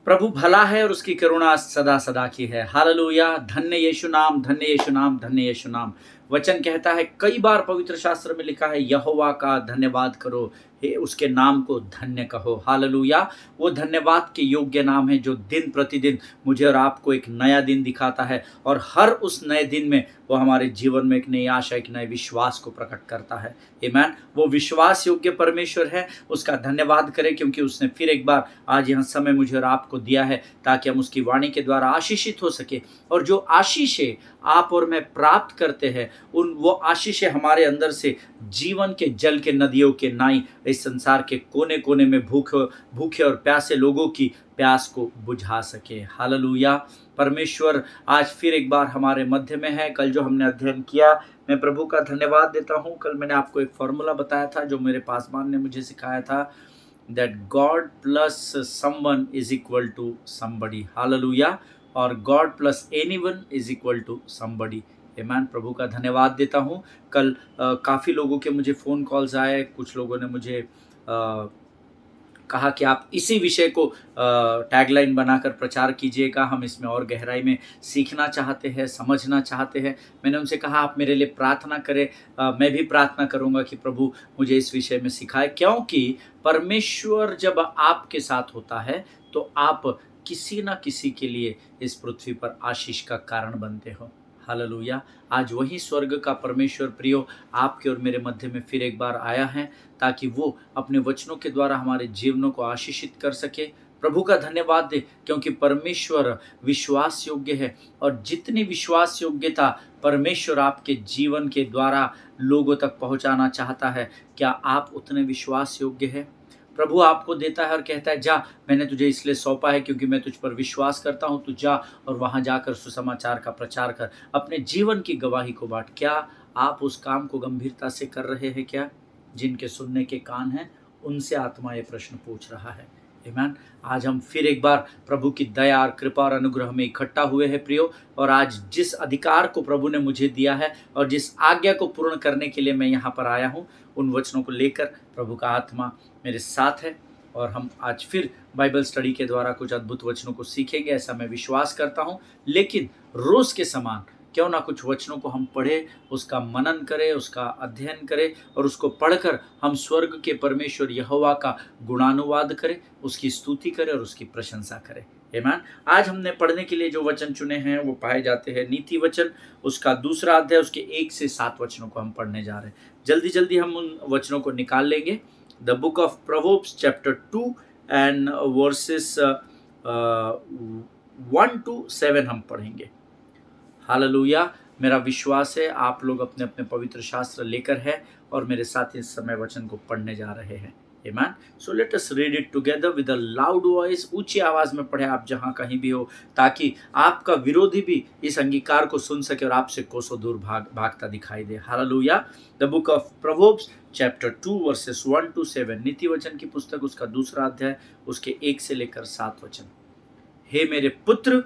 प्रभु भला है और उसकी करुणा सदा सदा की है। हालेलुया। धन्य यीशु नाम, धन्य यीशु नाम, धन्य यीशु नाम। वचन कहता है, कई बार पवित्र शास्त्र में लिखा है, यहोवा का धन्यवाद करो, हे उसके नाम को धन्य कहो। हालेलुया। वो धन्यवाद के योग्य नाम है जो दिन प्रतिदिन मुझे और आपको एक नया दिन दिखाता है, और हर उस नए दिन में वो हमारे जीवन में एक नई आशा, एक नए विश्वास को प्रकट करता है। आमीन। वो विश्वास योग्य परमेश्वर है, उसका धन्यवाद करें क्योंकि उसने फिर एक बार आज यहाँ समय मुझे और आपको दिया है ताकि हम उसकी वाणी के द्वारा आशीषित हो सके। और जो आशीषें आप और मैं प्राप्त करते हैं, उन वो आशीषें हमारे अंदर से जीवन के जल के नदियों के नाई इस संसार के कोने कोने में भूखे और प्यासे लोगों की प्यास को बुझा सके। हालेलुया। परमेश्वर आज फिर एक बार हमारे मध्य में है। कल जो हमने अध्ययन किया, मैं प्रभु का धन्यवाद देता हूँ। कल मैंने आपको एक फॉर्मूला बताया था जो मेरे पासवान ने मुझे सिखाया था, that God plus someone is equal to somebody. Hallelujah. और God plus anyone is equal to somebody. आमीन। प्रभु का धन्यवाद देता हूँ। कल काफ़ी लोगों के मुझे फ़ोन कॉल्स आए, कुछ लोगों ने मुझे कहा कि आप इसी विषय को टैगलाइन बनाकर प्रचार कीजिएगा, हम इसमें और गहराई में सीखना चाहते हैं, समझना चाहते हैं। मैंने उनसे कहा आप मेरे लिए प्रार्थना करें, मैं भी प्रार्थना करूंगा कि प्रभु मुझे इस विषय में सिखाए, क्योंकि परमेश्वर जब आपके साथ होता है तो आप किसी ना किसी के लिए इस पृथ्वी पर आशीष का कारण बनते हो। हालेलुया। आज वही स्वर्ग का परमेश्वर प्रियो आपके और मेरे मध्य में फिर एक बार आया है ताकि वो अपने वचनों के द्वारा हमारे जीवनों को आशीषित कर सके। प्रभु का धन्यवाद दे क्योंकि परमेश्वर विश्वास योग्य है, और जितनी विश्वास योग्यता परमेश्वर आपके जीवन के द्वारा लोगों तक पहुंचाना चाहता है, क्या आप उतने विश्वास योग्य है? प्रभु आपको देता है और कहता है, जा, मैंने तुझे इसलिए सौंपा है क्योंकि मैं तुझ पर विश्वास करता हूं, तू जा और वहां जाकर सुसमाचार का प्रचार कर, अपने जीवन की गवाही को बांट। क्या आप उस काम को गंभीरता से कर रहे हैं? क्या जिनके सुनने के कान हैं उनसे आत्मा ये प्रश्न पूछ रहा है। आमीन। आज हम फिर एक बार प्रभु की दया और कृपा और अनुग्रह में इकट्ठा हुए हैं प्रियो, और आज जिस अधिकार को प्रभु ने मुझे दिया है और जिस आज्ञा को पूर्ण करने के लिए मैं यहाँ पर आया हूँ, उन वचनों को लेकर प्रभु का आत्मा मेरे साथ है, और हम आज फिर बाइबल स्टडी के द्वारा कुछ अद्भुत वचनों को सीखेंगे, ऐसा मैं विश्वास करता हूँ। लेकिन रोज़ के समान क्यों ना कुछ वचनों को हम पढ़ें, उसका मनन करें, उसका अध्ययन करें, और उसको पढ़कर हम स्वर्ग के परमेश्वर यहोवा का गुणानुवाद करें, उसकी स्तुति करें और उसकी प्रशंसा करें। आमीन। आज हमने पढ़ने के लिए जो वचन चुने हैं वो पाए जाते हैं नीति वचन, उसका 2 अध्याय, उसके 1 से 7 वचनों को हम पढ़ने जा रहे हैं। जल्दी जल्दी हम उन वचनों को निकाल लेंगे। The book of proverbs chapter 2 and versus 1 to 7 हम पढ़ेंगे। हालेलुया। मेरा विश्वास है आप लोग अपने अपने पवित्र शास्त्र लेकर है और मेरे साथ इस समय वचन को पढ़ने जा रहे हैं। आमीन। So let us read it together with a loud voice. ऊंची आवाज में पढ़े आप जहां कहीं भी हो, ताकि आपका विरोधी भी इस अंगीकार को सुन सके और आपसे कोसों दूर भागता दिखाई दे। Hallelujah. The book of proverbs chapter 2 verses 1 to 7, नीति वचन की पुस्तक, उसका 2 अध्याय, उसके 1 से लेकर 7 वचन। हे मेरे पुत्र,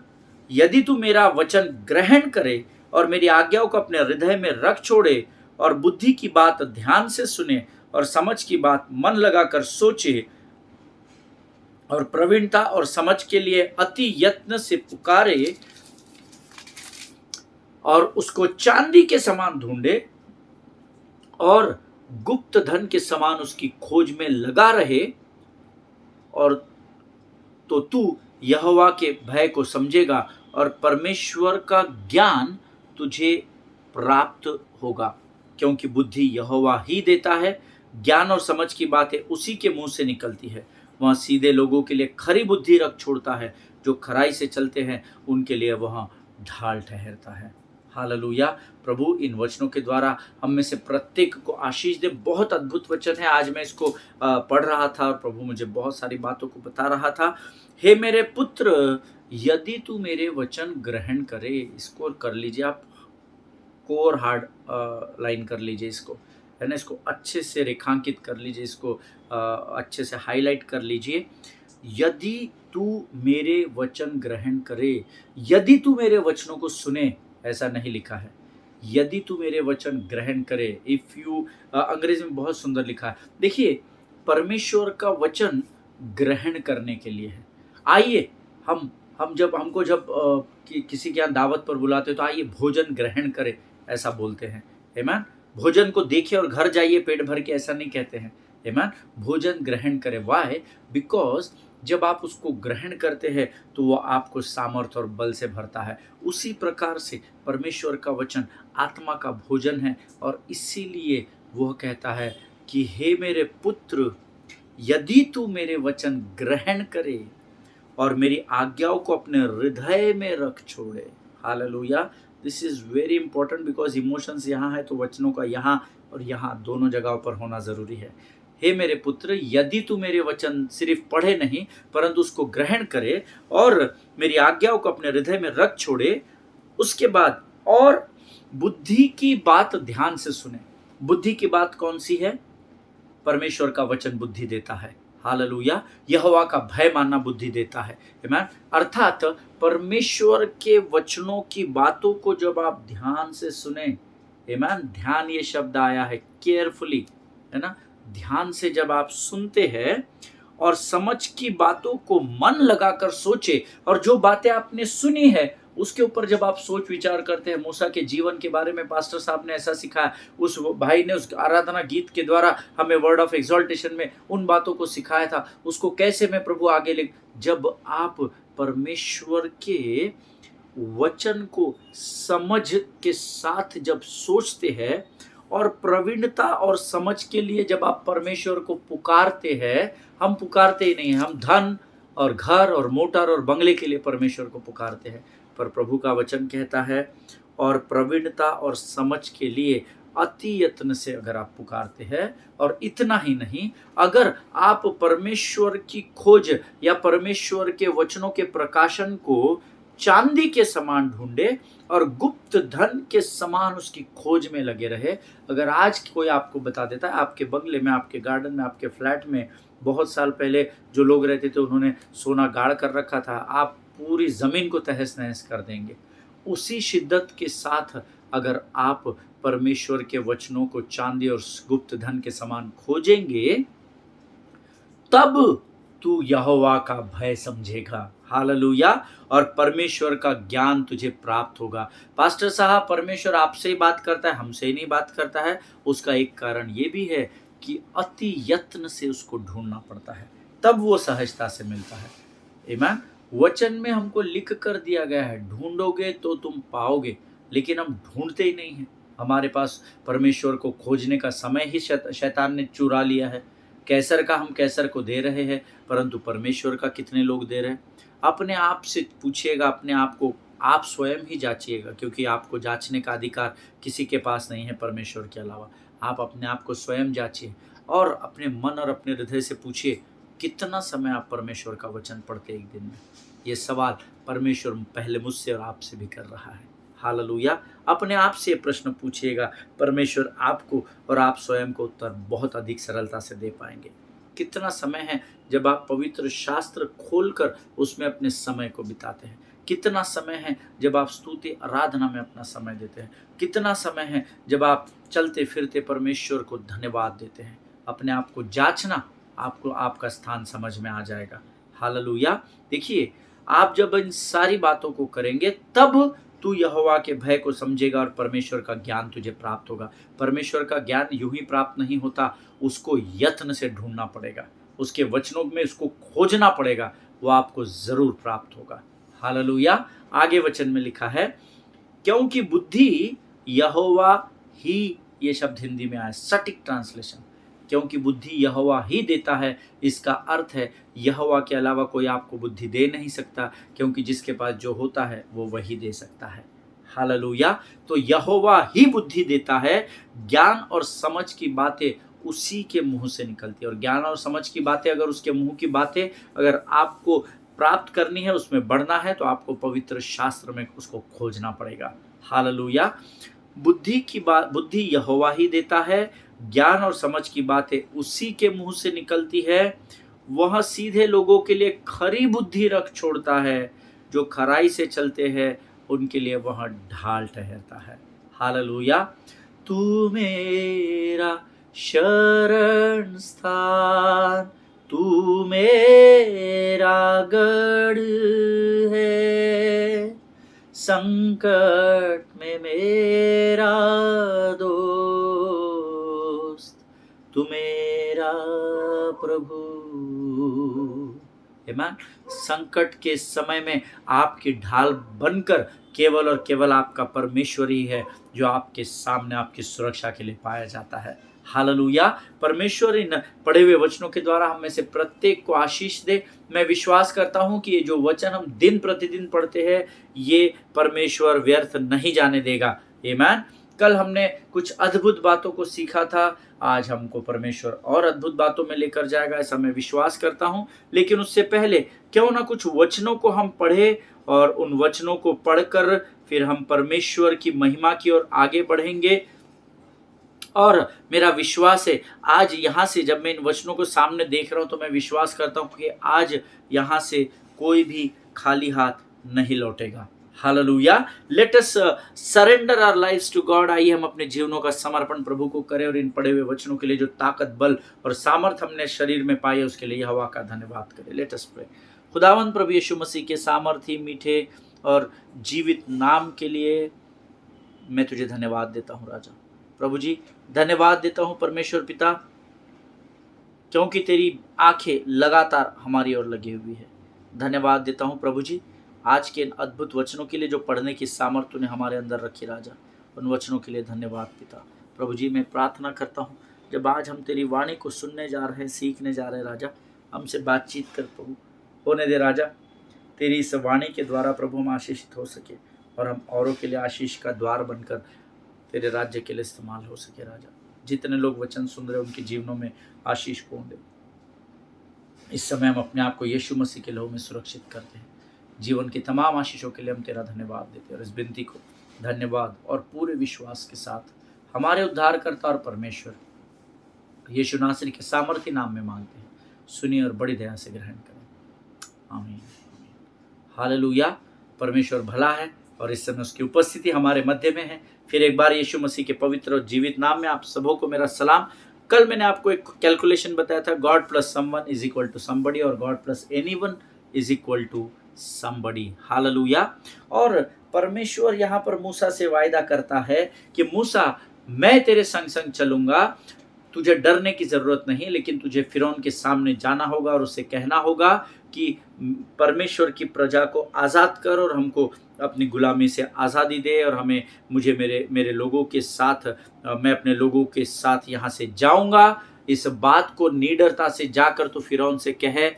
यदि तू मेरा वचन ग्रहण करे और मेरी आज्ञाओं को अपने हृदय में रख छोड़े, और बुद्धि की बात ध्यान से सुने और समझ की बात मन लगाकर सोचे, और प्रवीणता और समझ के लिए अति यत्न से पुकारे, और उसको चांदी के समान ढूंढे और गुप्त धन के समान उसकी खोज में लगा रहे, और तो तू यहोवा के भय को समझेगा और परमेश्वर का ज्ञान तुझे प्राप्त होगा, क्योंकि बुद्धि यहोवा ही देता है, ज्ञान और समझ की बातें उसी के मुंह से निकलती है। वह सीधे लोगों के लिए खरी बुद्धि रख छोड़ता है, जो खराई से चलते हैं उनके लिए वह ढाल ठहरता है। हालेलुया। प्रभु इन वचनों के द्वारा हम में से प्रत्येक को आशीष दे। बहुत अद्भुत वचन है। आज मैं इसको पढ़ रहा था और प्रभु मुझे बहुत सारी बातों को बता रहा था। हे मेरे पुत्र, यदि तू मेरे वचन ग्रहण करे, इसको कर लीजिए आप, कोर हार्ड लाइन कर लीजिए इसको, है ना, इसको अच्छे से रेखांकित कर लीजिए, इसको अच्छे से हाईलाइट कर लीजिए। यदि तू मेरे वचन ग्रहण करे, यदि तू मेरे वचनों को सुने, ऐसा नहीं लिखा है, यदि तू मेरे वचन ग्रहण करे। इफ यू, अंग्रेजी में बहुत सुंदर लिखा है। देखिए, परमेश्वर का वचन ग्रहण करने के लिए है। आइए हम जब किसी के यहाँ दावत पर बुलाते तो आइए भोजन ग्रहण करें, ऐसा बोलते हैं। आमीन। भोजन को देखिए और घर जाइए पेट भर के, ऐसा नहीं कहते हैं। आमीन। भोजन ग्रहण करें। व्हाई? बिकॉज जब आप उसको ग्रहण करते हैं तो वो आपको सामर्थ और बल से भरता है। उसी प्रकार से परमेश्वर का वचन आत्मा का भोजन है, और इसीलिए वह कहता है कि हे मेरे पुत्र, यदि तू मेरे वचन ग्रहण करे और मेरी आज्ञाओं को अपने हृदय में रख छोड़े। Hallelujah. This is very important because emotions यहाँ है तो वचनों का यहाँ और यहाँ दोनों जगहों पर होना जरूरी है। हे मेरे पुत्र, यदि तू मेरे वचन सिर्फ पढ़े नहीं परंतु उसको ग्रहण करे और मेरी आज्ञाओं को अपने हृदय में रख छोड़े, उसके बाद और बुद्धि की बात ध्यान से सुने। बुद्धि की बात कौन सी है? परमेश्वर का वचन बुद्धि देता है। हालेलुया। यहोवा का भय मानना बुद्धि देता है। आमीन। अर्थात परमेश्वर के वचनों की बातों को जब आप ध्यान से सुने, आमीन, ध्यान ये शब्द आया है, केयरफुली, है ना। ध्यान से जब आप सुनते हैं और समझ की बातों को मन लगाकर सोचे, और जो बातें आपने सुनी है उसके ऊपर जब आप सोच विचार करते हैं। मूसा के जीवन के बारे में पास्टर साहब ने ऐसा सिखाया, उस भाई ने उस आराधना गीत के द्वारा हमें वर्ड ऑफ एक्सॉल्टेशन में उन बातों को सिखाया था, उसको कैसे मैं प्रभु आगे ले। जब आप परमेश्वर के वचन को समझ के साथ जब सोचते हैं और प्रवीणता और समझ के लिए जब आप परमेश्वर को पुकारते हैं, हम पुकारते ही नहीं हैं, हम धन और घर और मोटर और बंगले के लिए परमेश्वर को पुकारते हैं, पर प्रभु का वचन कहता है और प्रवीणता और समझ के लिए अति यत्न से अगर आप पुकारते हैं, और इतना ही नहीं, अगर आप परमेश्वर की खोज या परमेश्वर के वचनों के प्रकाशन को चांदी के समान ढूंढे और गुप्त धन के समान उसकी खोज में लगे रहे। अगर आज कोई आपको बता देता है आपके बंगले में, आपके गार्डन में, आपके फ्लैट में बहुत साल पहले जो लोग रहते थे उन्होंने सोना गाड़ कर रखा था, आप पूरी जमीन को तहस नहस कर देंगे। उसी शिद्दत के साथ अगर आप परमेश्वर के वचनों को चांदी और गुप्त धन के समान खोजेंगे, तब तू यहोवा का भय समझेगा। हालेलुया। और परमेश्वर का ज्ञान तुझे प्राप्त होगा। पास्टर साहब, परमेश्वर आपसे ही बात करता है, हमसे ही नहीं बात करता है। उसका एक कारण ये भी है कि अति यत्न से उसको ढूंढना पड़ता है, तब वो सहजता से मिलता है। आमीन। वचन में हमको लिख कर दिया गया है, ढूंढोगे तो तुम पाओगे, लेकिन हम ढूंढते ही नहीं हैं। हमारे पास परमेश्वर को खोजने का समय ही शैतान ने चुरा लिया है। कैसर का हम कैसर को दे रहे हैं, परंतु परमेश्वर का कितने लोग दे रहे हैं? अपने आप से पूछिएगा, अपने आप को आप स्वयं ही जांचिएगा, क्योंकि आपको जांचने का अधिकार किसी के पास नहीं है परमेश्वर के अलावा। आप अपने आप को स्वयं जांचिए और अपने मन और अपने हृदय से पूछिए, कितना समय आप परमेश्वर का वचन पढ़ते एक दिन में? ये सवाल परमेश्वर पहले मुझसे और आपसे भी कर रहा है। हालेलुया। अपने आप से प्रश्न पूछिएगा, परमेश्वर आपको और आप स्वयं को उत्तर बहुत अधिक सरलता से दे पाएंगे। कितना समय है जब आप पवित्र शास्त्र खोलकर उसमें अपने समय को बिताते हैं? कितना समय है जब आप स्तुति आराधना में अपना समय देते हैं? कितना समय है जब आप चलते फिरते परमेश्वर को धन्यवाद देते हैं? अपने आप को जांचना, आपको आपका स्थान समझ में आ जाएगा। हालेलुया। देखिए, आप जब इन सारी बातों को करेंगे तब तू यहोवा के भय को समझेगा और परमेश्वर का ज्ञान तुझे प्राप्त होगा। परमेश्वर का ज्ञान यूं ही प्राप्त नहीं होता, उसको यत्न से ढूंढना पड़ेगा, उसके वचनों में उसको खोजना पड़ेगा, वो आपको जरूर प्राप्त होगा। हालेलुया। आगे वचन में लिखा है, क्योंकि बुद्धि यहोवा ही, ये शब्द हिंदी में आया, सटीक ट्रांसलेशन, क्योंकि बुद्धि यहोवा ही देता है। इसका अर्थ है यहोवा के अलावा कोई आपको बुद्धि दे नहीं सकता, क्योंकि जिसके पास जो होता है वो वही दे सकता है। हालेलुया। तो यहोवा ही बुद्धि देता है। ज्ञान और समझ की बातें उसी के मुंह से निकलती है, और ज्ञान और समझ की बातें, अगर उसके मुंह की बातें अगर आपको प्राप्त करनी है, उसमें बढ़ना है, तो आपको पवित्र शास्त्र में उसको खोजना पड़ेगा। हालेलुया। बुद्धि यहोवा ही देता है, ज्ञान और समझ की बातें उसी के मुंह से निकलती है। वह सीधे लोगों के लिए खरी बुद्धि रख छोड़ता है, जो खराई से चलते हैं उनके लिए वह ढाल ठहरता है। हालेलुया। तू मेरा शरण स्थान, तू मेरा गढ़ है, संकट में मेरा दोस्त, तू मेरा प्रभु। आमीन। संकट के समय में आपकी ढाल बनकर केवल और केवल आपका परमेश्वर ही है जो आपके सामने आपकी सुरक्षा के लिए पाया जाता है। हालेलुया। परमेश्वर इन पढ़े हुए वचनों के द्वारा हम में से प्रत्येक को आशीष दे। मैं विश्वास करता हूं कि ये जो वचन हम दिन प्रतिदिन पढ़ते हैं ये परमेश्वर व्यर्थ नहीं जाने देगा। आमीन। कल हमने कुछ अद्भुत बातों को सीखा था, आज हमको परमेश्वर और अद्भुत बातों में लेकर जाएगा, ऐसा मैं विश्वास करता हूं। लेकिन उससे पहले क्यों ना कुछ वचनों को हम पढ़े और उन वचनों को पढ़कर फिर हम परमेश्वर की महिमा की ओर आगे बढ़ेंगे। और मेरा विश्वास है आज यहाँ से जब मैं इन वचनों को सामने देख रहा हूँ तो मैं विश्वास करता हूँ कि आज यहाँ से कोई भी खाली हाथ नहीं लौटेगा। Hallelujah. Let us surrender our lives to God. आइए हम अपने जीवनों का समर्पण प्रभु को करें और इन पढ़े हुए वचनों के लिए जो ताकत, बल और सामर्थ हमने शरीर में पाई है उसके लिए हवा का धन्यवाद करें। Let us pray. खुदावंद प्रभु यीशु मसीह के सामर्थी, मीठे और जीवित नाम के लिए मैं तुझे धन्यवाद देता हूँ राजा। प्रभु जी धन्यवाद देता हूँ परमेश्वर पिता, क्योंकि तेरी आंखें लगातार हमारी ओर लगी हुई है। धन्यवाद देता हूँ प्रभु जी आज के इन अद्भुत वचनों के लिए जो पढ़ने की सामर्थ्य तूने हमारे अंदर रखी राजा। उन वचनों के लिए धन्यवाद पिता। प्रभु जी मैं प्रार्थना करता हूँ जब आज हम तेरी वाणी को सुनने जा रहे हैं, सीखने जा रहे हैं राजा, हमसे बातचीत कर प्रभु, होने दे राजा। तेरी इस वाणी के द्वारा प्रभु हम आशीषित हो सके और हम औरों के लिए आशीष का द्वार बनकर तेरे राज्य के लिए इस्तेमाल हो सके राजा। जितने लोग वचन सुन रहे उनके जीवनों में आशीष को दे। इस समय हम अपने आप को यीशु मसीह के लहू में सुरक्षित करते हैं। जीवन की तमाम आशीषों के लिए हम तेरा धन्यवाद देते हैं और इस विनती को धन्यवाद और पूरे विश्वास के साथ हमारे उद्धारकर्ता और परमेश्वर यीशु नासरी के सामर्थी नाम में मांगते हैं। सुनिए और बड़ी दया से ग्रहण करें। आमीन। हालेलुया। परमेश्वर भला है और इस समय उसकी उपस्थिति हमारे मध्य में है। फिर एक बार यीशु मसीह के पवित्र और जीवित नाम में आप सबों को मेरा सलाम। कल मैंने आपको एक कैलकुलेशन बताया था, God plus someone is equal to somebody और God plus anyone is equal to somebody. Hallelujah. और परमेश्वर यहाँ पर मूसा से वायदा करता है कि मूसा मैं तेरे संग संग चलूंगा, तुझे डरने की जरूरत नहीं, लेकिन तुझे फिरौन के सामने जाना होगा और उसे कहना होगा कि परमेश्वर की प्रजा को आज़ाद कर और हमको अपनी गुलामी से आज़ादी दे और हमें मुझे मेरे लोगों के साथ, मैं अपने लोगों के साथ यहाँ से जाऊँगा। इस बात को निडरता से जाकर तो फिरौन से कहे,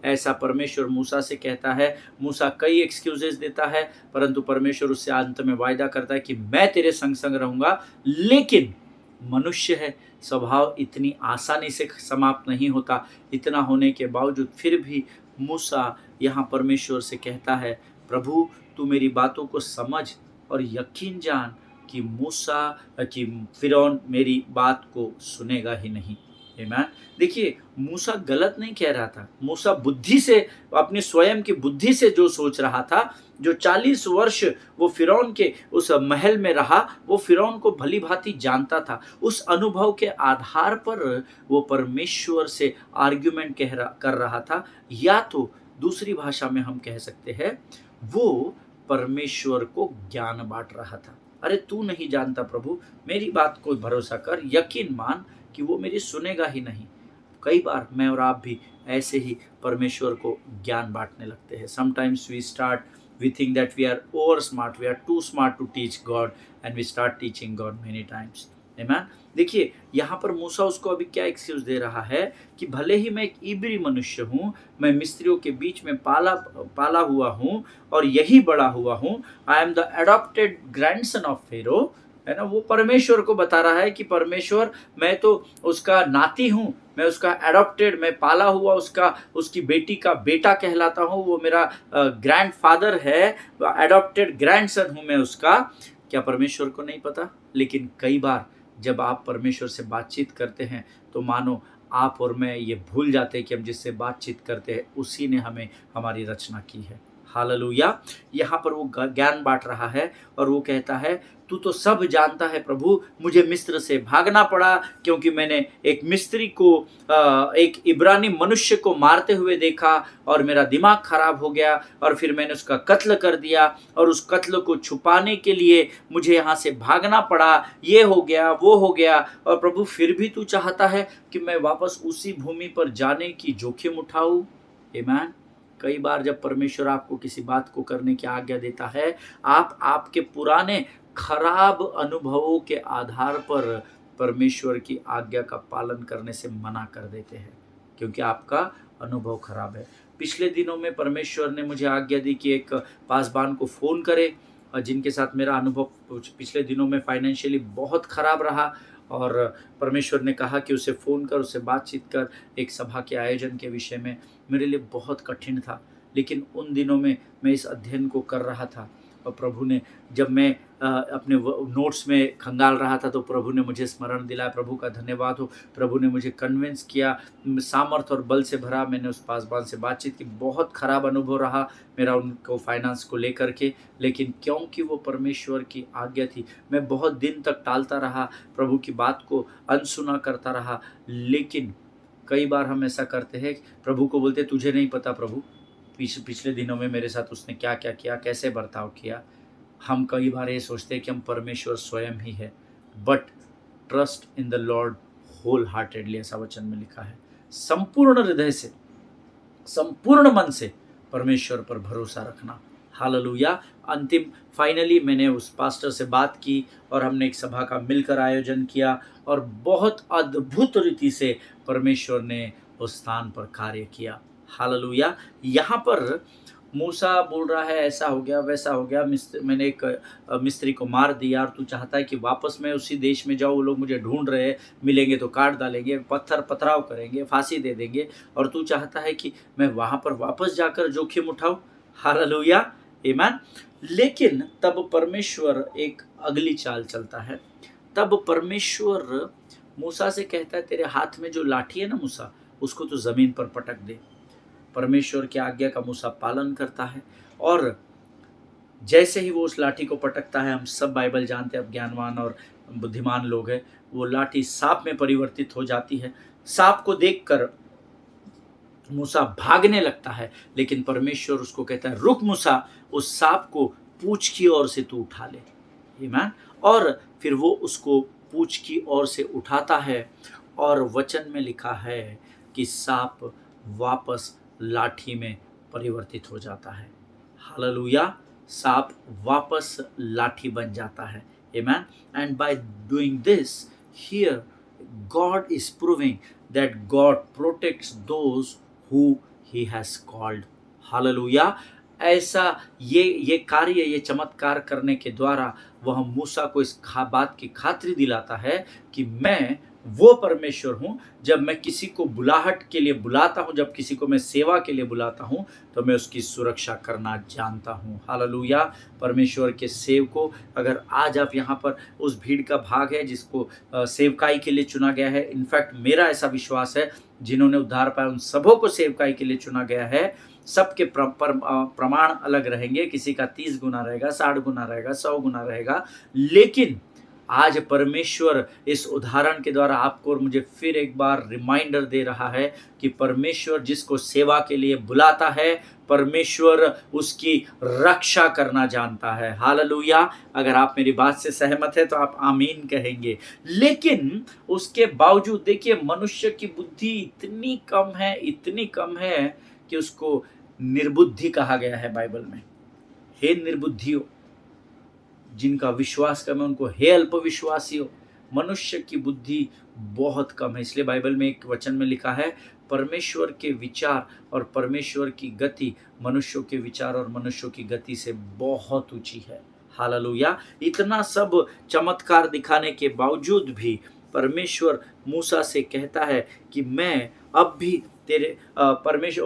ऐसा परमेश्वर मूसा से कहता है। मूसा कई एक्सक्यूजेस देता है परंतु परमेश्वर उससे अंत में वायदा करता है कि मैं तेरे संग संग रहूँगा। लेकिन मनुष्य है, स्वभाव इतनी आसानी से समाप्त नहीं होता। इतना होने के बावजूद फिर भी मूसा यहाँ परमेश्वर से कहता है, प्रभु तू मेरी बातों को समझ और यकीन जान कि फिरौन मेरी बात को सुनेगा ही नहीं। आमीन। देखिए मूसा गलत नहीं कह रहा था। मूसा बुद्धि से, अपनी स्वयं की बुद्धि से जो सोच रहा था, जो 40 वर्ष वो फिरौन के उस महल में रहा, वो फिरौन को भली भांति जानता था। उस अनुभव के आधार पर वो परमेश्वर से आर्ग्यूमेंट कर रहा था, या तो दूसरी भाषा में हम कह सकते हैं वो परमेश्वर को ज्ञान बांट रहा था। अरे तू नहीं जानता प्रभु, मेरी बात को भरोसा कर, यकीन मान कि वो मेरी सुनेगा ही नहीं। कई बार मैं और आप भी ऐसे ही परमेश्वर को ज्ञान बांटने लगते हैं। Sometimes we think that we are over smart, we are too smart to teach God and we start teaching God many times. Amen. देखिए यहाँ पर मूसा उसको अभी क्या एक्सक्यूज दे रहा है कि भले ही मैं एक इब्री मनुष्य हूँ, मैं मिस्त्रियों के बीच में पाला हुआ हूँ और यही बड़ा हुआ हूँ, I am the adopted grandson of Pharaoh, है ना। वो परमेश्वर को बता रहा है कि परमेश्वर मैं तो उसका नाती हूँ, मैं उसका एडॉप्टेड, मैं पाला हुआ उसकी बेटी का बेटा कहलाता हूँ, वो मेरा ग्रैंडफादर है, एडॉप्टेड ग्रैंडसन हूँ मैं उसका। क्या परमेश्वर को नहीं पता? लेकिन कई बार जब आप परमेश्वर से बातचीत करते हैं तो मानो आप और मैं ये भूल जाते हैं कि हम जिससे बातचीत करते हैं उसी ने हमें हमारी रचना की है। हालेलुया। यहाँ पर वो ज्ञान बांट रहा है और वो कहता है, तू तो सब जानता है प्रभु, मुझे मिस्र से भागना पड़ा क्योंकि मैंने एक मिस्री को एक इब्रानी मनुष्य को मारते हुए देखा और मेरा दिमाग खराब हो गया और फिर मैंने उसका कत्ल कर दिया और उस कत्ल को छुपाने के लिए मुझे यहाँ से भागना पड़ा, ये हो गया वो हो गया। और प्रभु फिर भी तू चाहता है कि मैं वापस उसी भूमि पर जाने की जोखिम उठाऊं। आमीन। कई बार जब परमेश्वर आपको किसी बात को करने की आज्ञा देता है, आप आपके पुराने खराब अनुभवों के आधार पर परमेश्वर की आज्ञा का पालन करने से मना कर देते हैं, क्योंकि आपका अनुभव खराब है। पिछले दिनों में परमेश्वर ने मुझे आज्ञा दी कि एक पासबान को फ़ोन करे, जिनके साथ मेरा अनुभव पिछले दिनों में फाइनेंशियली बहुत खराब रहा, और परमेश्वर ने कहा कि उसे फ़ोन कर, उससे बातचीत कर एक सभा के आयोजन के विषय में। मेरे लिए बहुत कठिन था, लेकिन उन दिनों में मैं इस अध्ययन को कर रहा था और प्रभु ने, जब मैं अपने नोट्स में खंगाल रहा था तो प्रभु ने मुझे स्मरण दिलाया। प्रभु का धन्यवाद हो, प्रभु ने मुझे कन्विंस किया, सामर्थ और बल से भरा। मैंने उस पासबान से बातचीत की। बहुत ख़राब अनुभव रहा मेरा उनको फाइनेंस को लेकर के, लेकिन क्योंकि वो परमेश्वर की आज्ञा थी, मैं बहुत दिन तक टालता रहा, प्रभु की बात को अनसुना करता रहा। लेकिन कई बार हम ऐसा करते हैं, प्रभु को बोलते तुझे नहीं पता प्रभु, पिछले दिनों में मेरे साथ उसने क्या क्या किया, कैसे बर्ताव किया। हम कई बार ये सोचते हैं कि हम परमेश्वर स्वयं ही है, but trust in the Lord wholeheartedly, ऐसा वचन में लिखा है। संपूर्ण हृदय से, संपूर्ण मन से परमेश्वर पर भरोसा रखना। हालेलुया। अंतिम फाइनली मैंने उस पास्टर से बात की और हमने एक सभा का मिलकर आयोजन किया और बहुत अद्भुत रीति से परमेश्वर ने उस स्थान पर कार्य किया। हालेलुया। यहाँ पर मूसा बोल रहा है ऐसा हो गया वैसा हो गया, मैंने एक मिस्त्री को मार दिया और तू चाहता है कि वापस मैं उसी देश में जाऊँ, वो लोग मुझे ढूंढ रहे हैं, मिलेंगे तो काट डालेंगे, पथराव करेंगे, फांसी दे देंगे, और तू चाहता है कि मैं वहाँ पर वापस जाकर जोखिम उठाऊँ। हालेलुया, आमीन। लेकिन तब परमेश्वर एक अगली चाल चलता है। तब परमेश्वर मूसा से कहता है, तेरे हाथ में जो लाठी है ना मूसा, उसको तू ज़मीन पर पटक दे। परमेश्वर की आज्ञा का मूसा पालन करता है और जैसे ही वो उस लाठी को पटकता है, हम सब बाइबल जानते हैं, अब ज्ञानवान और बुद्धिमान लोग हैं, वो लाठी सांप में परिवर्तित हो जाती है। सांप को देखकर मूसा भागने लगता है, लेकिन परमेश्वर उसको कहता है, रुक मूसा, उस सांप को पूंछ की ओर से तू उठा ले। आमीन। और फिर वो उसको पूंछ की ओर से उठाता है और वचन में लिखा है कि सांप वापस लाठी में परिवर्तित हो जाता है। हालेलुया। सांप वापस लाठी बन जाता है। आमीन। And by doing this here God is proving that God protects those who he has called. Hallelujah. ऐसा ये कार्य, ये चमत्कार करने के द्वारा वह मूसा को इस बात की खातिर दिलाता है कि मैं वो परमेश्वर हूँ। जब मैं किसी को बुलाहट के लिए बुलाता हूँ, जब किसी को मैं सेवा के लिए बुलाता हूँ, तो मैं उसकी सुरक्षा करना जानता हूँ। हालेलुया। परमेश्वर के सेवकों, अगर आज आप यहाँ पर उस भीड़ का भाग है जिसको सेवकाई के लिए चुना गया है, इनफैक्ट मेरा ऐसा विश्वास है जिन्होंने उद्धार पाया उन सबों को सेवकाई के लिए चुना गया है। सबके प्रमाण अलग रहेंगे, किसी का 30 गुना रहेगा, 60 गुना रहेगा, 100 गुना रहेगा, लेकिन आज परमेश्वर इस उदाहरण के द्वारा आपको और मुझे फिर एक बार रिमाइंडर दे रहा है कि परमेश्वर जिसको सेवा के लिए बुलाता है, परमेश्वर उसकी रक्षा करना जानता है। हालेलुया। अगर आप मेरी बात से सहमत है तो आप आमीन कहेंगे। लेकिन उसके बावजूद देखिए, मनुष्य की बुद्धि इतनी कम है कि उसको निर्बुद्धि कहा गया है बाइबल में। हे निर्बुद्धियों, जिनका विश्वास कम है उनको हे अल्पविश्वासियों। मनुष्य की बुद्धि बहुत कम है, इसलिए बाइबल में एक वचन में लिखा है, परमेश्वर के विचार और परमेश्वर की गति मनुष्यों के विचार और मनुष्यों की गति से बहुत ऊंची है। हालेलुया। इतना सब चमत्कार दिखाने के बावजूद भी परमेश्वर मूसा से कहता है कि मैं अब भी तेरे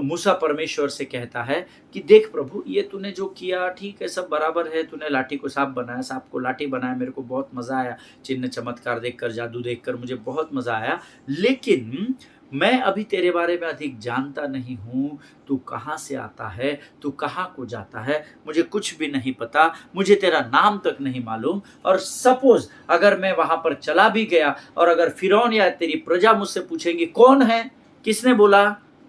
मूसा परमेश्वर से कहता है कि देख प्रभु, ये तूने जो किया ठीक है, सब बराबर है, तूने लाठी को सांप बनाया, सांप को लाठी बनाया, मेरे को बहुत मज़ा आया, चिन्ह चमत्कार देखकर, जादू देखकर मुझे बहुत मज़ा आया, लेकिन मैं अभी तेरे बारे में अधिक जानता नहीं हूँ, तू कहाँ से आता है, तू कहाँ को जाता है, मुझे कुछ भी नहीं पता, मुझे तेरा नाम तक नहीं मालूम। और सपोज़ अगर मैं वहाँ पर चला भी गया और अगर फ़िरौन या तेरी प्रजा मुझसे पूछेंगी कौन है? किसने बोला?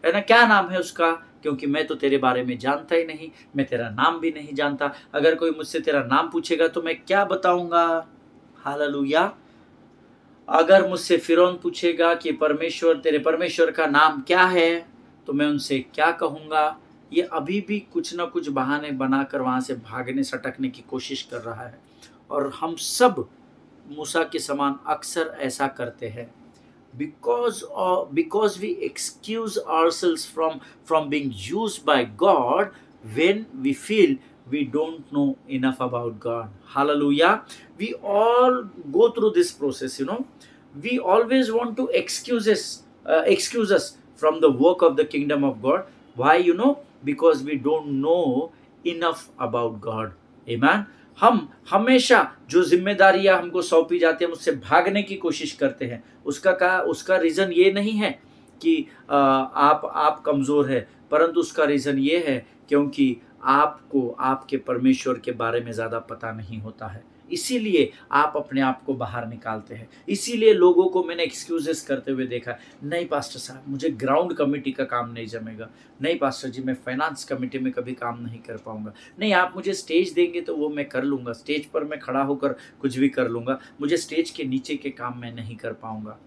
है ना? क्या नाम है उसका? क्योंकि मैं तो तेरे बारे में जानता ही नहीं, मैं तेरा नाम भी नहीं जानता। अगर कोई मुझसे तेरा नाम पूछेगा तो मैं क्या बताऊँगा? हालेलुया! अगर मुझसे फ़िरौन पूछेगा कि तेरे परमेश्वर का नाम क्या है? तो मैं उनसे क्या कहूँगा? ये अभी भी कुछ न कुछ बहाने बनाकर वहाँ से भागने सटकने की कोशिश कर रहा है। और हम सब मूसा के समान अक्सर ऐसा करते हैं। Because we excuse ourselves from being used by God when we feel we don't know enough about God. Hallelujah. We all go through this process, you know. We always want to excuse us from the work of the kingdom of God. Why? You know, because we don't know enough about God. Amen. हम हमेशा जो ज़िम्मेदारियाँ हमको सौंपी जाती हैं, हम उससे भागने की कोशिश करते हैं। उसका रीज़न ये नहीं है कि आप कमज़ोर हैं, परंतु उसका रीज़न ये है क्योंकि आपको आपके परमेश्वर के बारे में ज़्यादा पता नहीं होता है। इसीलिए आप अपने आप को बाहर निकालते हैं। इसीलिए लोगों को मैंने एक्सक्यूज़ेज़ करते हुए देखा है, नहीं पास्टर साहब, मुझे ग्राउंड कमिटी का काम नहीं जमेगा। नहीं पास्टर जी, मैं फाइनेंस कमिटी में कभी काम नहीं कर पाऊँगा। नहीं, आप मुझे स्टेज देंगे तो वो मैं कर लूँगा, स्टेज पर मैं खड़ा होकर कुछ भी कर लूँगा, मुझे स्टेज के नीचे के काम मैं नहीं कर पाऊँगा।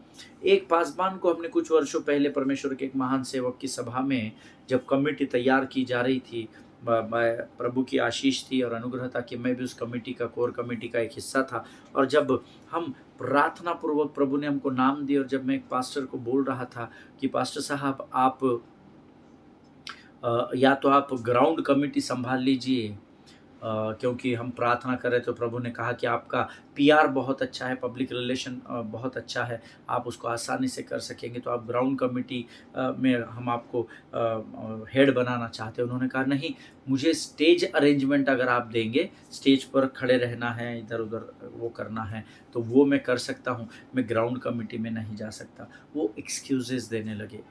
एक पासवान को हमने कुछ वर्षों पहले परमेश्वर के एक महान सेवक की सभा में जब कमिटी तैयार की जा रही थी, प्रभु की आशीष थी और अनुग्रह था कि मैं भी उस कमिटी का, कोर कमिटी का एक हिस्सा था। और जब हम प्रार्थना पूर्वक प्रभु ने हमको नाम दिया और जब मैं एक पास्टर को बोल रहा था कि पास्टर साहब आप या तो आप ग्राउंड कमिटी संभाल लीजिए, क्योंकि हम प्रार्थना कर रहे थे तो प्रभु ने कहा कि आपका पीआर बहुत अच्छा है, पब्लिक रिलेशन बहुत अच्छा है, आप उसको आसानी से कर सकेंगे, तो आप ग्राउंड कमिटी में हम आपको हेड बनाना चाहते हैं। उन्होंने कहा नहीं, मुझे स्टेज अरेंजमेंट अगर आप देंगे, स्टेज पर खड़े रहना है, इधर उधर वो करना है, तो वो मैं कर सकता हूँ, मैं ग्राउंड कमिटी में नहीं जा सकता। वो एक्सक्यूजेस देने लगे।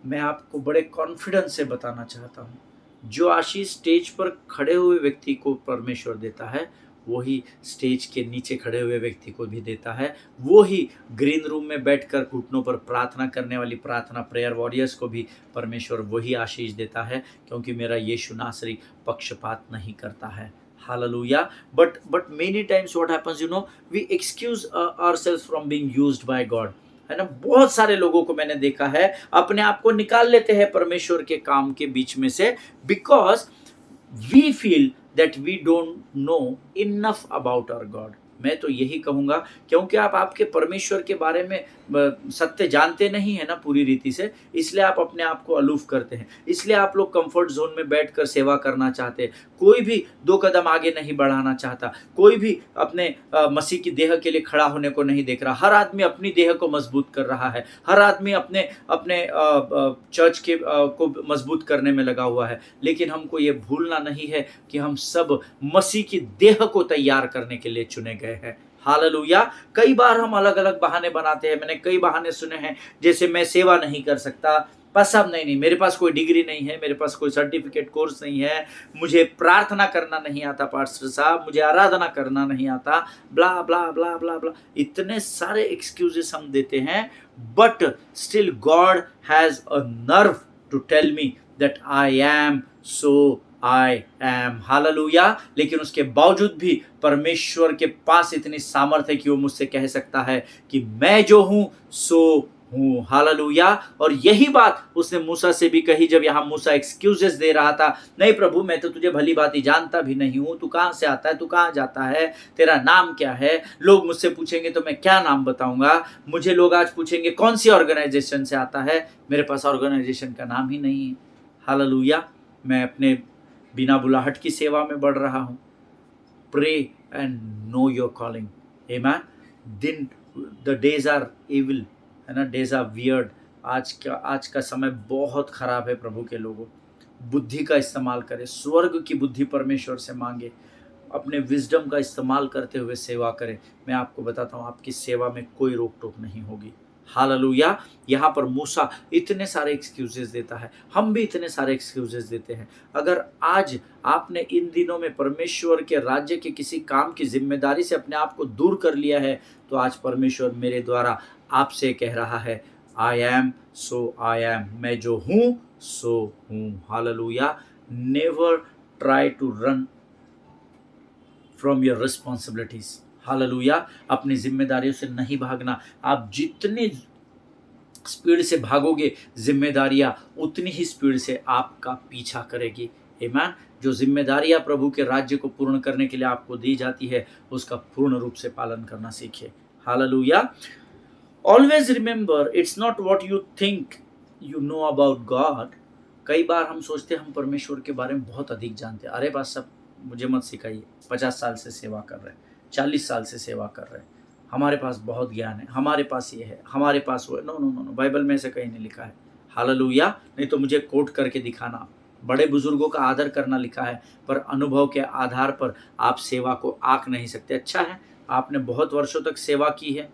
मैं आपको बड़े कॉन्फिडेंस से बताना चाहता हूँ, जो आशीष स्टेज पर खड़े हुए व्यक्ति को परमेश्वर देता है, वही स्टेज के नीचे खड़े हुए व्यक्ति को भी देता है। वो ही ग्रीन रूम में बैठकर घुटनों पर प्रार्थना करने वाली प्रार्थना प्रेयर वॉरियर्स को भी परमेश्वर वही आशीष देता है, क्योंकि मेरा यीशु नासरी पक्षपात नहीं करता है। Hallelujah. But many times what happens, we excuse ourselves from being used by God. है ना? बहुत सारे लोगों को मैंने देखा है अपने आप को निकाल लेते हैं परमेश्वर के काम के बीच में से, because we feel that we don't know enough about our God. मैं तो यही कहूँगा, क्योंकि आप आपके परमेश्वर के बारे में सत्य जानते नहीं है ना पूरी रीति से, इसलिए आप अपने आप को अलूफ करते हैं, इसलिए आप लोग कंफर्ट जोन में बैठकर सेवा करना चाहते हैं। कोई भी 2 कदम आगे नहीं बढ़ाना चाहता, कोई भी अपने मसीह की देह के लिए खड़ा होने को नहीं देख रहा। हर आदमी अपनी देह को मजबूत कर रहा है, हर आदमी अपने अपने चर्च के को मजबूत करने में लगा हुआ है। लेकिन हमको ये भूलना नहीं है कि हम सब मसीह की देह को तैयार करने के लिए चुने गए हैं। हालेलुया। कई बार हम अलग अलग बहाने बनाते हैं। मैंने कई बहाने सुने हैं, जैसे मैं सेवा नहीं कर सकता, पास साहब नहीं, मेरे पास कोई डिग्री नहीं है, मेरे पास कोई सर्टिफिकेट कोर्स नहीं है, मुझे प्रार्थना करना नहीं आता पास्टर साहब, मुझे आराधना करना नहीं आता, ब्ला ब्ला ब्ला ब्ला ब्ला। इतने सारे एक्सक्यूजेस हम देते हैं, but still God has a nerve to tell me that I am so I am. Hallelujah. लेकिन उसके बावजूद भी परमेश्वर के पास इतनी सामर्थ्य है कि वो मुझसे कह सकता है कि मैं जो हूं सो हूं। हालेलुया। और यही बात उसने मूसा से भी कही, जब यहां मूसा एक्सक्यूजेस दे रहा था, नहीं प्रभु, मैं तो तुझे भली भांति जानता भी नहीं हूं, तू कहां से आता है, तू कहां जाता है, तेरा नाम क्या है, लोग मुझसे पूछेंगे तो मैं क्या नाम बताऊंगा, मुझे लोग आज पूछेंगे कौन सी ऑर्गेनाइजेशन से आता है, मेरे पास ऑर्गेनाइजेशन का नाम ही नहीं है। हालेलुया। मैं अपने बिना बुलाहट की सेवा में बढ़ रहा हूँ। Pray and know your calling. Amen. The days are evil, है ना, डेज आर वियर्ड। आज का समय बहुत खराब है। प्रभु के लोगों, बुद्धि का इस्तेमाल करें, स्वर्ग की बुद्धि परमेश्वर से मांगे, अपने विजडम का इस्तेमाल करते हुए सेवा करें। मैं आपको बताता हूँ, आपकी सेवा में कोई रोक टोक नहीं होगी। हालेलुया। यहाँ पर मूसा इतने सारे एक्सक्यूजेस देता है, हम भी इतने सारे एक्सक्यूजेस देते हैं। अगर आज आपने इन दिनों में परमेश्वर के राज्य के किसी काम की जिम्मेदारी से अपने आप को दूर कर लिया है, तो आज परमेश्वर मेरे द्वारा आपसे कह रहा है, आई एम सो आई एम, मैं जो हूँ सो हूँ। Hallelujah. Never try to run from your responsibilities. Hallelujah. अपनी जिम्मेदारियों से नहीं भागना। आप जितने स्पीड से भागोगे, जिम्मेदारियां उतनी ही स्पीड से आपका पीछा करेगी। आमीन। जो जिम्मेदारियां प्रभु के राज्य को पूर्ण करने के लिए आपको दी जाती है, उसका पूर्ण रूप से पालन करना सीखिए। Hallelujah. Always remember, it's not what you think you know about God. कई बार हम सोचते हैं हम परमेश्वर के बारे में बहुत अधिक जानते हैं। अरे बात सब मुझे मत सिखाइए, 50 साल से सेवा कर रहे हैं, 40 साल से सेवा कर रहे हैं, हमारे पास बहुत ज्ञान है, हमारे पास ये है, हमारे पास वो है। No no no no, Bible में ऐसे कहीं नहीं लिखा है। हालेलुया। नहीं तो मुझे कोट करके दिखाना। बड़े बुजुर्गों का आदर करना लिखा है, पर अनुभव के आधार पर आप सेवा को आंक नहीं सकते। अच्छा है, आपने बहुत वर्षों तक सेवा की है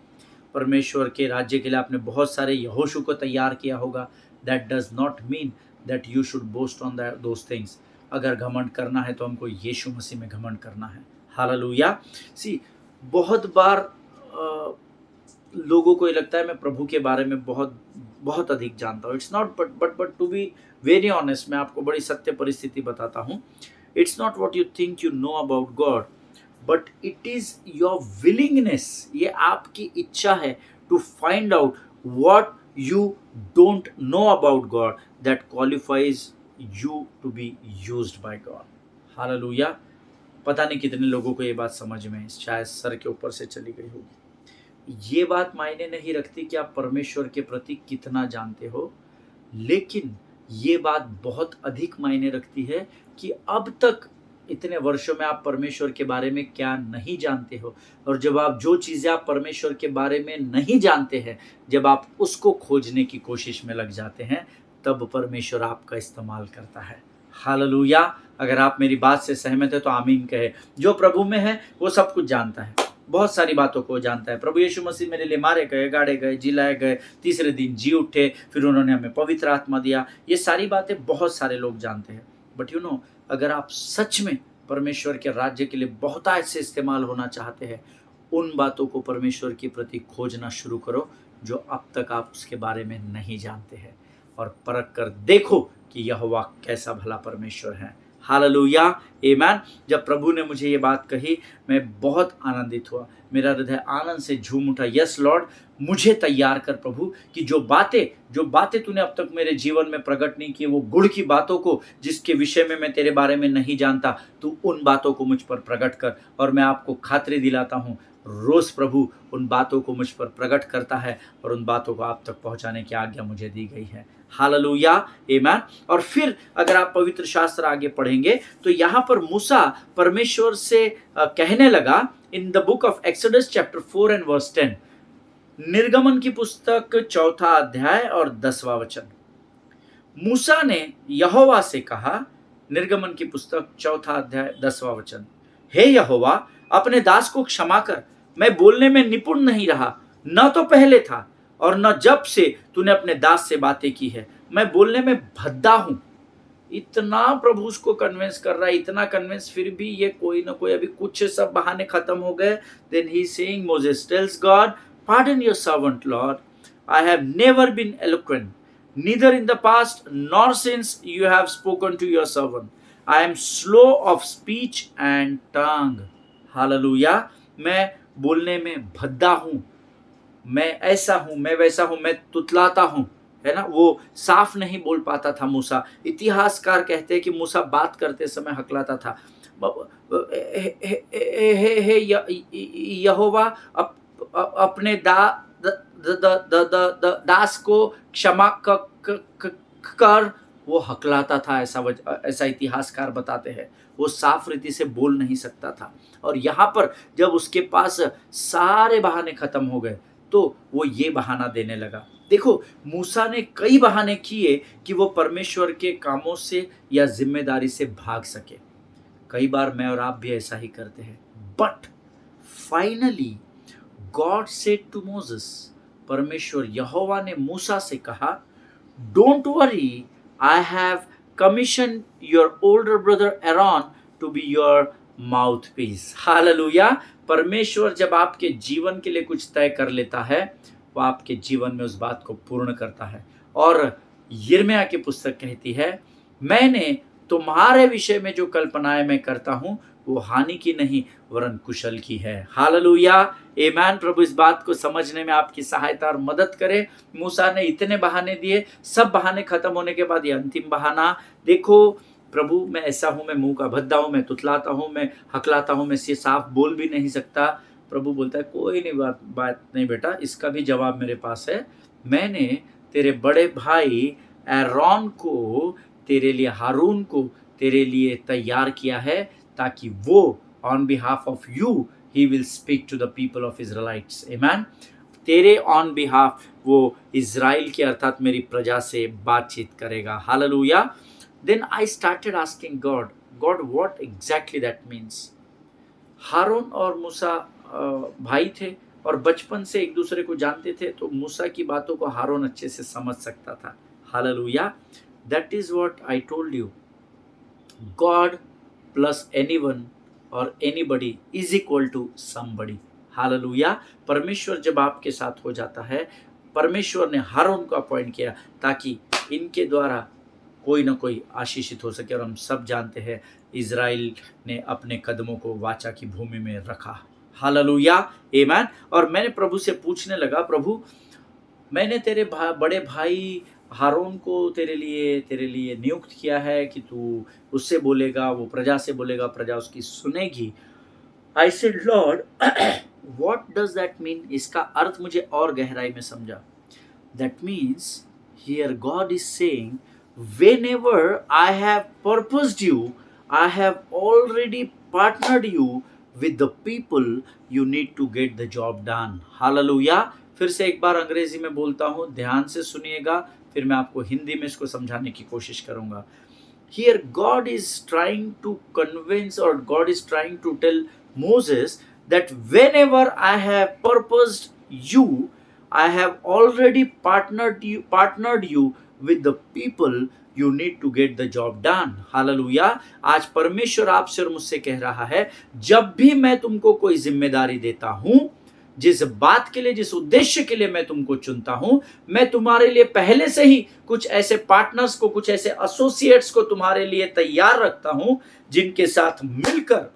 परमेश्वर के राज्य के लिए, आपने बहुत सारे यहोशू को तैयार किया होगा। That does not mean that you should boast on those things. अगर घमंड करना है तो हमको यीशु मसीह में घमंड करना है। हालेलुया। सी, बहुत बार लोगों को ये लगता है मैं प्रभु के बारे में बहुत बहुत अधिक जानता हूँ। It's not, but to be very honest, मैं आपको बड़ी सत्य परिस्थिति बताता हूँ। It's not what you think you know about God, but it is your willingness. ये आपकी इच्छा है to find out what you don't know about God that qualifies you to be used by God. Hallelujah. पता नहीं कितने लोगों को ये बात समझ में शायद सर के ऊपर से चली गई होगी। ये बात मायने नहीं रखती कि आप परमेश्वर के प्रति कितना जानते हो, लेकिन ये बात बहुत अधिक मायने रखती है कि अब तक इतने वर्षों में आप परमेश्वर के बारे में क्या नहीं जानते हो। और जब आप जो चीज़ें आप परमेश्वर के बारे में नहीं जानते हैं, जब आप उसको खोजने की कोशिश में लग जाते हैं, तब परमेश्वर आपका इस्तेमाल करता है। हालेलुया। अगर आप मेरी बात से सहमत है तो आमीन कहे। जो प्रभु में है वो सब कुछ जानता है, बहुत सारी बातों को जानता है। प्रभु यीशु मसीह मेरे लिए मारे गए, गाड़े गए, जिलाए गए, तीसरे दिन जी उठे, फिर उन्होंने हमें पवित्र आत्मा दिया। ये सारी बातें बहुत सारे लोग जानते हैं। बट यू नो, अगर आप सच में परमेश्वर के राज्य के लिए बहुतायत से इस्तेमाल होना चाहते हैं, उन बातों को परमेश्वर के प्रति खोजना शुरू करो जो अब तक आप उसके बारे में नहीं जानते हैं, और परख कर देखो कि यहोवा कैसा भला परमेश्वर है। हालेलुया। आमीन। जब प्रभु ने मुझे ये बात कही, मैं बहुत आनंदित हुआ, मेरा हृदय आनंद से झूम उठा। यस लॉर्ड, मुझे तैयार कर प्रभु कि जो बातें तूने अब तक मेरे जीवन में प्रकट नहीं की, वो गुड़ की बातों को जिसके विषय में मैं तेरे बारे में नहीं जानता, तू उन बातों को मुझ पर प्रकट कर। और मैं आपको खातिरी दिलाता हूँ, रोज प्रभु उन बातों को मुझ पर प्रकट करता है और उन बातों को आप तक पहुंचाने की आज्ञा मुझे दी गई है। हालेलुया। आमीन। और फिर अगर आप पवित्र शास्त्र आगे पढ़ेंगे तो यहाँ पर मूसा परमेश्वर से कहने लगा, in the book of Exodus chapter 4 and verse 10, निर्गमन की पुस्तक 4 अध्याय और 10वां वचन। मूसा ने यहोवा से कहा, निर्गमन की पुस्तक 4 अध्याय 10वां वचन, हे यहोवा, अपने दास को क्षमा कर, मैं बोलने में निपुण नहीं रहा, न तो पहले था और न जब से तूने अपने दास से बातें की है, मैं बोलने में भद्दा हूं। इतना प्रभु उसको कन्विंस कर रहा है, इतना कन्विंस, फिर भी ये कोई ना कोई, अभी कुछ सब बहाने खत्म हो गए। Then he saying, Moses tells God, pardon your servant Lord, I have never been eloquent, neither in the past nor since you have spoken to your servant. I am slow of speech and tongue. Hallelujah. मैं बोलने में भद्दा हूं, मैं ऐसा हूं, मैं वैसा हूं, मैं तुतलाता हूं, है ना। वो साफ नहीं बोल पाता था मूसा। इतिहासकार कहते हैं कि मूसा बात करते समय हकलाता था। हे यहोवा, अपने दास को क्षमा कर, वो हकलाता था। ऐसा इतिहासकार बताते हैं। वो साफ रीति से बोल नहीं सकता था। और यहाँ पर जब उसके पास सारे बहाने खत्म हो गए, तो वो ये बहाना देने लगा। देखो, मूसा ने कई बहाने किए कि वो परमेश्वर के कामों से या जिम्मेदारी से भाग सके। कई बार मैं और आप भी ऐसा ही करते हैं। But finally God said to Moses, परमेश्वर यहोवा ने मूसा से कहा, don't worry, I have commission your older brother Aaron to be your mouthpiece. Hallelujah. परमेश्वर जब आपके जीवन के लिए कुछ तय कर लेता है, वो आपके जीवन में उस बात को पूर्ण करता है। और यिर्मयाह की पुस्तक कहती है, मैंने तुम्हारे विषय में जो कल्पनाएं मैं करता हूं वो हानि की नहीं वरन कुशल की है। हालेलुया, आमीन। प्रभु इस बात को समझने में आपकी सहायता और मदद करे। मूसा ने इतने बहाने दिए, सब बहाने खत्म होने के बाद ये अंतिम बहाना, देखो प्रभु मैं ऐसा हूं, मैं मुंह का भद्दा हूं, मैं तुतलाता हूं, मैं हकलाता हूं, मैं से साफ बोल भी नहीं सकता। प्रभु बोलता है, कोई नहीं, बात नहीं बेटा, इसका भी जवाब मेरे पास है। मैंने तेरे बड़े भाई एरोन को, तेरे लिए हारून को तेरे लिए तैयार किया है, ताकि वो on behalf of you he will speak to the people of Israelites. आमीन। तेरे ऑन बिहाफ वो इजराइल की अर्थात मेरी प्रजा से बातचीत करेगा। Hallelujah. Then I started asking God, what exactly that means. हारून और मूसा भाई थे और बचपन से एक दूसरे को जानते थे, तो मूसा की बातों को हारून अच्छे से समझ सकता था। Hallelujah. That is what I told you, God plus anyone और anybody is equal to somebody. Hallelujah. परमेश्वर जब आपके साथ हो जाता है, परमेश्वर ने हारून को अपॉइंट किया ताकि इनके द्वारा कोई ना कोई आशीषित हो सके। और हम सब जानते हैं इजराइल ने अपने कदमों को वाचा की भूमि में रखा। हालेलुया, आमीन। और मैंने प्रभु से पूछने लगा, प्रभु मैंने तेरे बड़े भाई हारून को तेरे लिए नियुक्त किया है कि तू उससे बोलेगा, वो प्रजा से बोलेगा, प्रजा उसकी सुनेगी। I said Lord, what does that mean? इसका अर्थ मुझे और गहराई में समझा। That means here God is saying, whenever I have purposed you, I have already partnered you with the people you need to get the job done. Hallelujah. फिर से एक बार अंग्रेजी में बोलता हूँ, ध्यान से सुनिएगा, फिर मैं आपको हिंदी में इसको समझाने की कोशिश करूंगा। Here God is trying to convince, or God is trying to tell Moses that whenever I have purposed you, I have already partnered you with the people you need to get the job done. Hallelujah. आज परमेश्वर आपसे और मुझसे कह रहा है, जब भी मैं तुमको कोई जिम्मेदारी देता हूं, जिस बात के लिए, जिस उद्देश्य के लिए मैं तुमको चुनता हूं, मैं तुम्हारे लिए पहले से ही कुछ ऐसे पार्टनर्स को, कुछ ऐसे एसोसिएट्स को तुम्हारे लिए तैयार रखता हूं, जिनके साथ मिलकर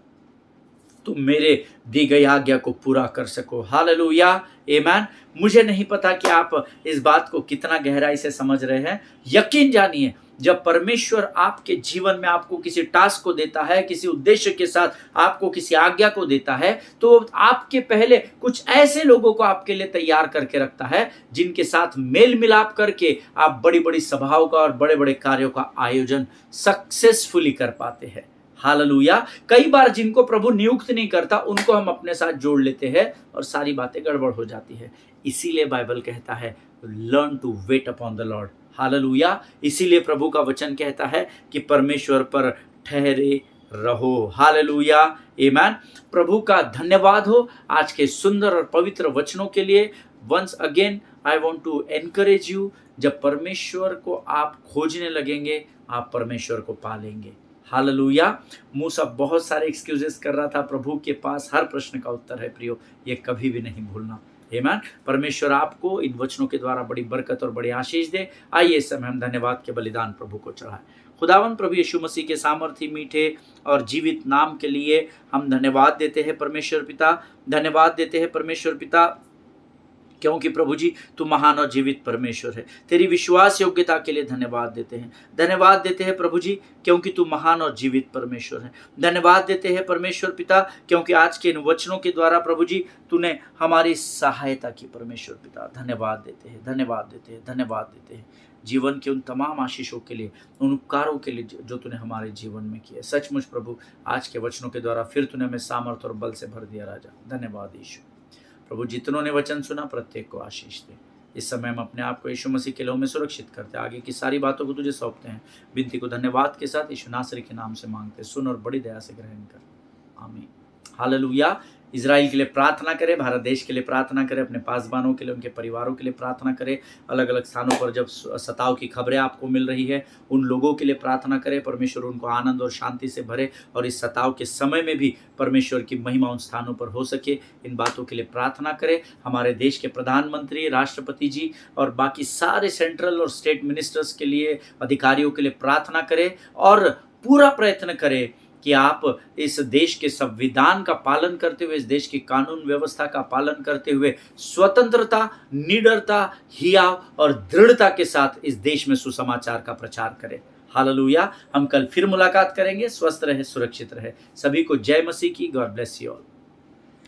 तुम मेरे दी गई आज्ञा को पूरा कर सको। हालेलुया, आमीन। मुझे नहीं पता कि आप इस बात को कितना गहराई से समझ रहे हैं। यकीन जानिए, जब परमेश्वर आपके जीवन में आपको किसी टास्क को देता है, किसी उद्देश्य के साथ आपको किसी आज्ञा को देता है, तो आपके पहले कुछ ऐसे लोगों को आपके लिए तैयार करके रखता है, जिनके साथ मेल मिलाप करके आप बड़ी बड़ी सभाओं का और बड़े बड़े कार्यों का आयोजन सक्सेसफुली कर पाते हैं। हालेलुया। कई बार जिनको प्रभु नियुक्त नहीं करता, उनको हम अपने साथ जोड़ लेते हैं और सारी बातें गड़बड़ हो जाती है। इसीलिए बाइबल कहता है, learn to wait upon the Lord. Hallelujah. इसीलिए प्रभु का वचन कहता है कि परमेश्वर पर ठहरे रहो। हालेलुया, आमीन। प्रभु का धन्यवाद हो आज के सुंदर और पवित्र वचनों के लिए। Once again I want to encourage you, जब परमेश्वर को आप खोजने लगेंगे, आप परमेश्वर को पालेंगे। हालेलुया। मूसा बहुत सारे एक्सक्यूजेस कर रहा था, प्रभु के पास हर प्रश्न का उत्तर है। प्रियो, ये कभी भी नहीं भूलना। आमीन। परमेश्वर आपको इन वचनों के द्वारा बड़ी बरकत और बड़ी आशीष दे। आइए इस समय हम धन्यवाद के बलिदान प्रभु को चढ़ाएं। खुदावन प्रभु यीशु मसीह के सामर्थी, मीठे और जीवित नाम के लिए हम धन्यवाद देते हैं परमेश्वर पिता। धन्यवाद देते हैं परमेश्वर पिता, क्योंकि प्रभु जी तू महान और जीवित परमेश्वर है। तेरी विश्वास योग्यता के लिए धन्यवाद देते हैं। धन्यवाद देते हैं प्रभु जी, क्योंकि तू महान और जीवित परमेश्वर है। धन्यवाद देते हैं परमेश्वर पिता, क्योंकि आज के इन वचनों के द्वारा प्रभु जी तूने हमारी सहायता की। परमेश्वर पिता धन्यवाद देते हैं, धन्यवाद देते हैं, धन्यवाद देते हैं जीवन के उन तमाम आशीषों के लिए, उन उपकारों के लिए जो तूने हमारे जीवन में किए। सचमुच प्रभु, आज के वचनों के द्वारा फिर तूने हमें सामर्थ और बल से भर दिया राजा। धन्यवाद यीशु। प्रभु, जितनों ने वचन सुना प्रत्येक को आशीष दे। इस समय हम अपने आप को यीशु मसीह के लहू में सुरक्षित करते, आगे की सारी बातों को तुझे सौंपते हैं। विनती को धन्यवाद के साथ यीशु नासरी के नाम से मांगते, सुन और बड़ी दया से ग्रहण कर। आमीन। हालेलुया, इज़राइल के लिए प्रार्थना करें, भारत देश के लिए प्रार्थना करें, अपने पासबानों के लिए, उनके परिवारों के लिए प्रार्थना करें। अलग-अलग स्थानों पर जब सताव की खबरें आपको मिल रही है, उन लोगों के लिए प्रार्थना करें, परमेश्वर उनको आनंद और शांति से भरे और इस सताव के समय में भी परमेश्वर की महिमा उन स्थानों पर हो सके, इन बातों के लिए प्रार्थना करें। हमारे देश के प्रधानमंत्री, राष्ट्रपति जी और बाकी सारे सेंट्रल और स्टेट मिनिस्टर्स के लिए, अधिकारियों के लिए प्रार्थना करें और पूरा प्रयत्न करें कि आप इस देश के संविधान का पालन करते हुए, इस देश की कानून व्यवस्था का पालन करते हुए स्वतंत्रता, निडरता, हियाव और दृढ़ता के साथ इस देश में सुसमाचार का प्रचार करें। हालेलुया। हम कल फिर मुलाकात करेंगे। स्वस्थ रहे, सुरक्षित रहे। सभी को जय मसीह की। God bless you all.